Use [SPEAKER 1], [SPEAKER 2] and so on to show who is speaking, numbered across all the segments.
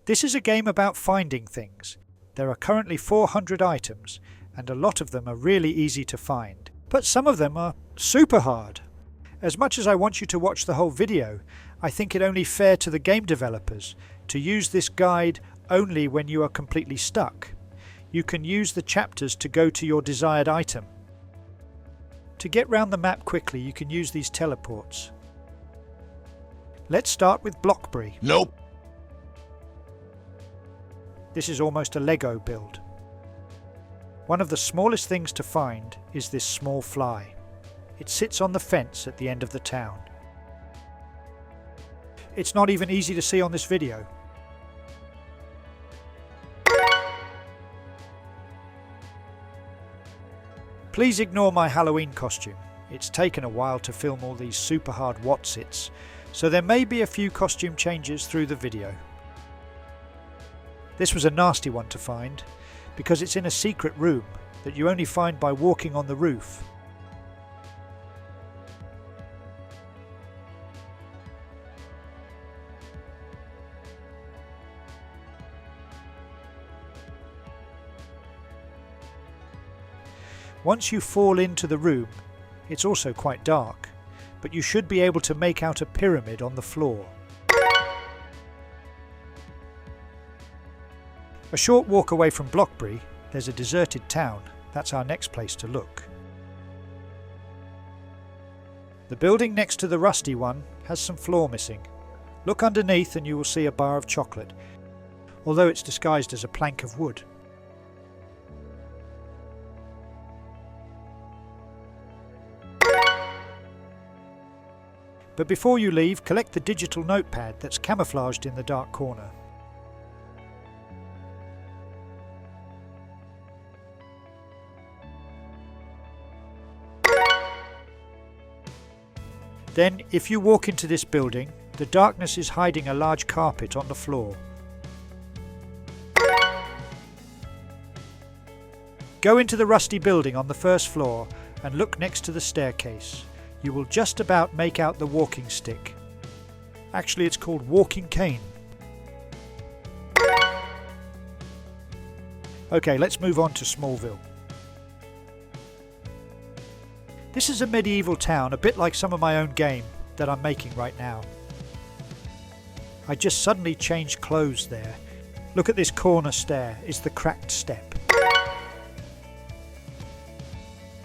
[SPEAKER 1] This is a game about finding things. There are currently 400 items, and a lot of them are really easy to find. But some of them are super hard. As much as I want you to watch the whole video, I think it only fair to the game developers to use this guide only when you are completely stuck. You can use the chapters to go to your desired item. To get round the map quickly, you can use these teleports. Let's start with Blockberry.
[SPEAKER 2] Nope.
[SPEAKER 1] This is almost a Lego build. One of the smallest things to find is this small fly. It sits on the fence at the end of the town. It's not even easy to see on this video. Please ignore my Halloween costume. It's taken a while to film all these super hard Watsits, so there may be a few costume changes through the video. This was a nasty one to find, because it's in a secret room that you only find by walking on the roof. Once you fall into the room, it's also quite dark, but you should be able to make out a pyramid on the floor. A short walk away from Blockberry, there's a deserted town. That's our next place to look. The building next to the rusty one has some floor missing. Look underneath and you will see a bar of chocolate, although it's disguised as a plank of wood. But before you leave, collect the digital notepad that's camouflaged in the dark corner. Then, if you walk into this building, the darkness is hiding a large carpet on the floor. Go into the rusty building on the first floor and look next to the staircase. You will just about make out the walking stick. Actually, it's called walking cane. Okay, let's move on to Smallville. This is a medieval town, a bit like some of my own game that I'm making right now. I just suddenly changed clothes there. Look at this corner stair, it's the cracked step.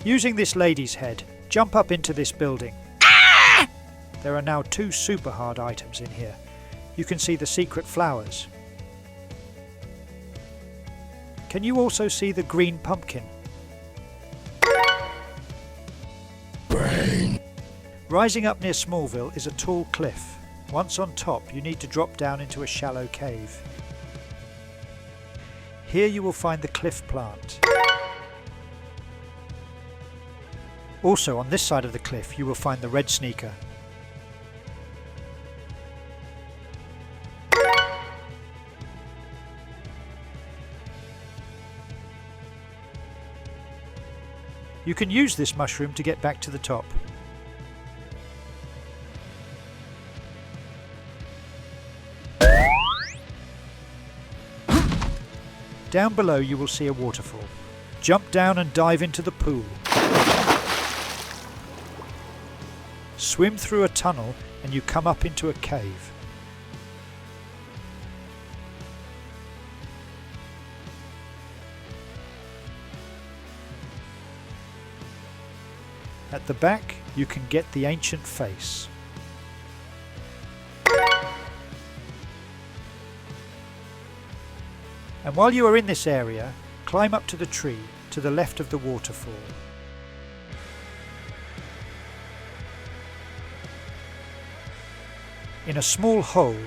[SPEAKER 1] Using this lady's head, jump up into this building. There are now 2 super hard items in here. You can see the secret flowers. Can you also see the green pumpkin?
[SPEAKER 2] Brain.
[SPEAKER 1] Rising up near Smallville is a tall cliff. Once on top, you need to drop down into a shallow cave. Here you will find the cliff plant. Also on this side of the cliff you will find the red sneaker. You can use this mushroom to get back to the top. Down below you will see a waterfall. Jump down and dive into the pool. Swim through a tunnel and you come up into a cave. At the back you can get the ancient face. And while you are in this area, climb up to the tree to the left of the waterfall. In a small hole,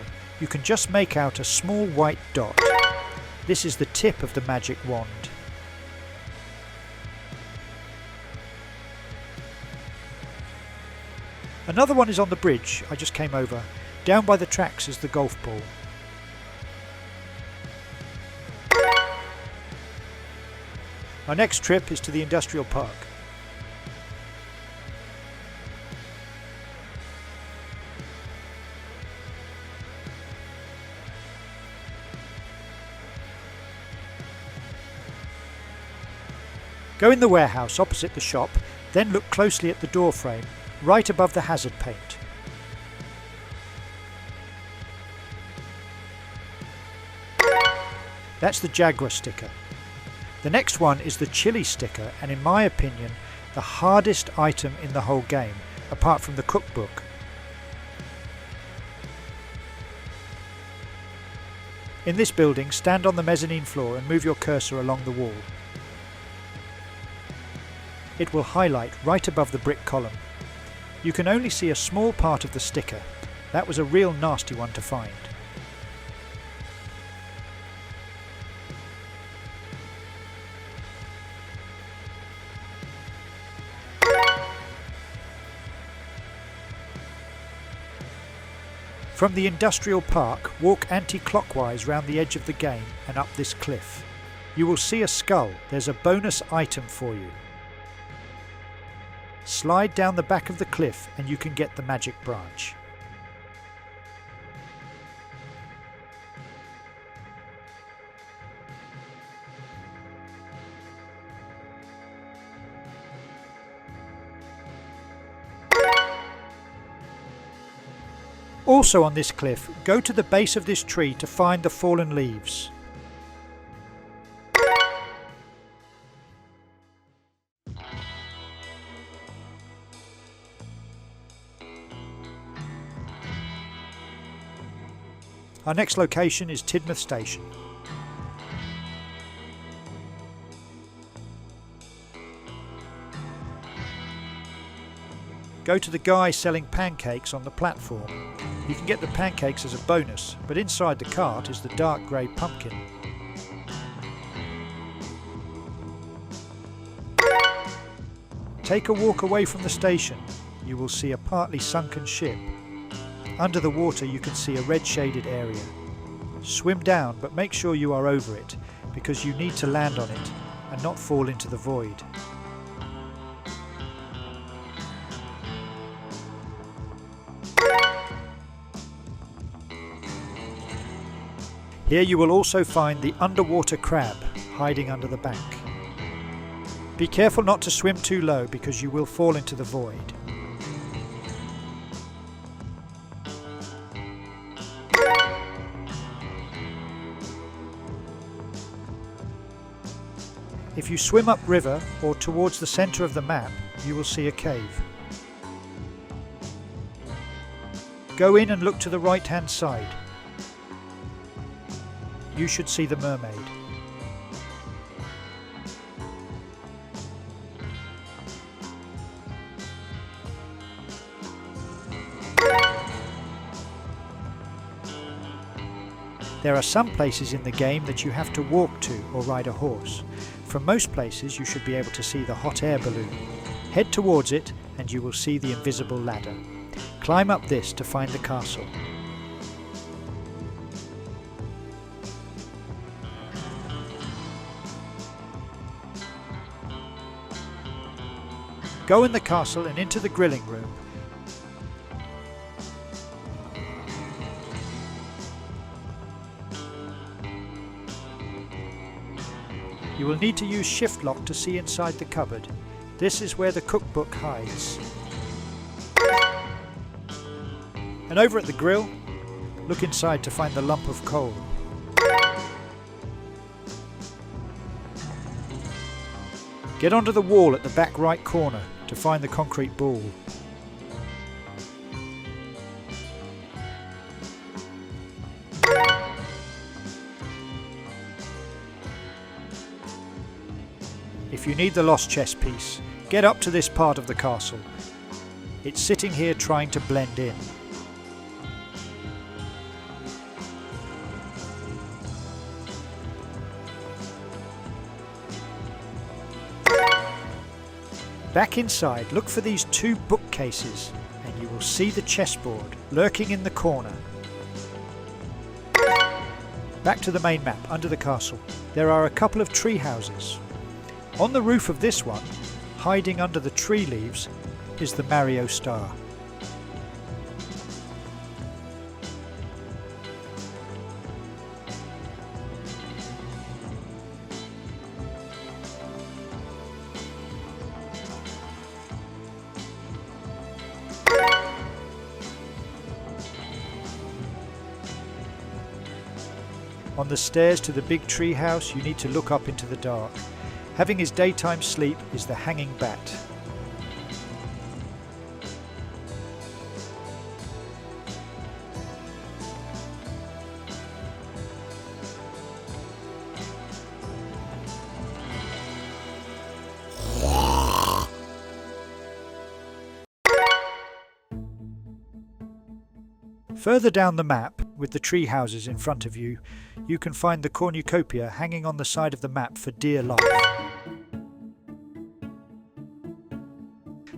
[SPEAKER 1] you can just make out a small white dot. This is the tip of the magic wand. Another one is on the bridge I just came over. Down by the tracks is the golf ball. Our next trip is to the industrial park. Go in the warehouse opposite the shop, then look closely at the door frame, right above the hazard paint. That's the Jaguar Sticker. The next one is the Chilli Sticker, and in my opinion, the hardest item in the whole game, apart from the cookbook. In this building, stand on the mezzanine floor and move your cursor along the wall. It will highlight right above the brick column. You can only see a small part of the sticker. That was a real nasty one to find. From the industrial park, walk anti-clockwise round the edge of the game and up this cliff. You will see a skull. There's a bonus item for you. Slide down the back of the cliff and you can get the magic branch. Also on this cliff, go to the base of this tree to find the fallen leaves. Our next location is Tidmouth Station. Go to the guy selling pancakes on the platform. You can get the pancakes as a bonus, but inside the cart is the dark grey pumpkin. Take a walk away from the station. You will see a partly sunken ship. Under the water you can see a red shaded area. Swim down, but make sure you are over it, because you need to land on it and not fall into the void. Here you will also find the underwater crab hiding under the bank. Be careful not to swim too low because you will fall into the void. If you swim upriver or towards the centre of the map, you will see a cave. Go in and look to the right hand side. You should see the mermaid. There are some places in the game that you have to walk to or ride a horse. From most places you should be able to see the hot air balloon. Head towards it and you will see the invisible ladder. Climb up this to find the castle. Go in the castle and into the grilling room. You will need to use shift lock to see inside the cupboard. This is where the cookbook hides. And over at the grill, look inside to find the lump of coal. Get onto the wall at the back right corner to find the concrete ball. If you need the lost chess piece, get up to this part of the castle. It's sitting here trying to blend in. Back inside, look for these two bookcases and you will see the chessboard lurking in the corner. Back to the main map, under the castle. There are a couple of tree houses. On the roof of this one, hiding under the tree leaves, is the Mario star. On the stairs to the big tree house, you need to look up into the dark. Having his daytime sleep is the hanging bat. Further down the map, with the tree houses in front of you, you can find the Cornucopia hanging on the side of the map for dear life.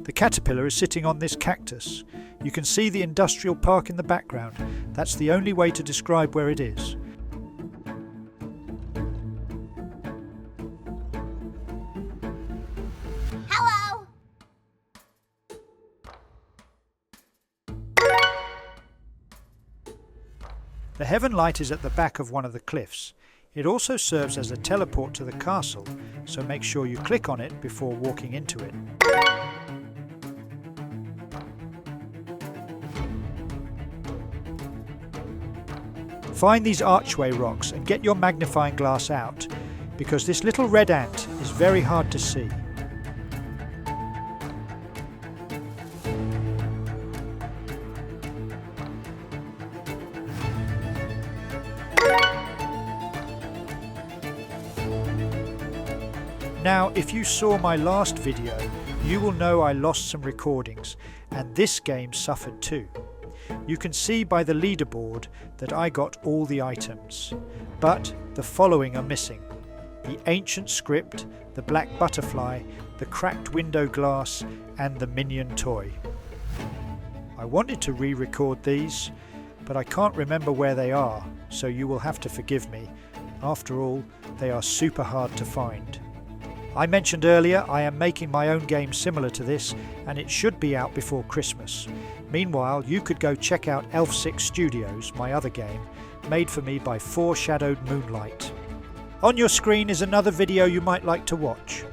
[SPEAKER 1] The caterpillar is sitting on this cactus. You can see the industrial park in the background. That's the only way to describe where it is. The Heaven Light is at the back of one of the cliffs. It also serves as a teleport to the castle, so make sure you click on it before walking into it. Find these archway rocks and get your magnifying glass out, because this little red ant is very hard to see. Now, if you saw my last video, you will know I lost some recordings, and this game suffered too. You can see by the leaderboard that I got all the items, but the following are missing: the ancient script, the black butterfly, the cracked window glass, and the Minion Toy. I wanted to re-record these, but I can't remember where they are, so you will have to forgive me. After all, they are super hard to find. I mentioned earlier I am making my own game similar to this, and it should be out before Christmas. Meanwhile, you could go check out Elf 6 Studios, my other game, made for me by Foreshadowed Moonlight. On your screen is another video you might like to watch.